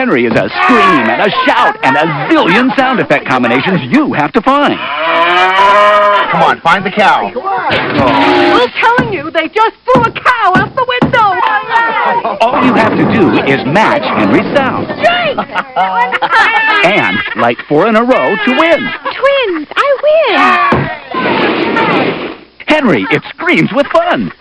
Henry is a scream and a shout and a zillion sound effect combinations you have to find. Come on, find the cow. I'm telling you, they just threw a cow out the window. All you have to do is match Henry's sound. And light 4 in a row to win. Twins, I win. Henry, it screams with fun.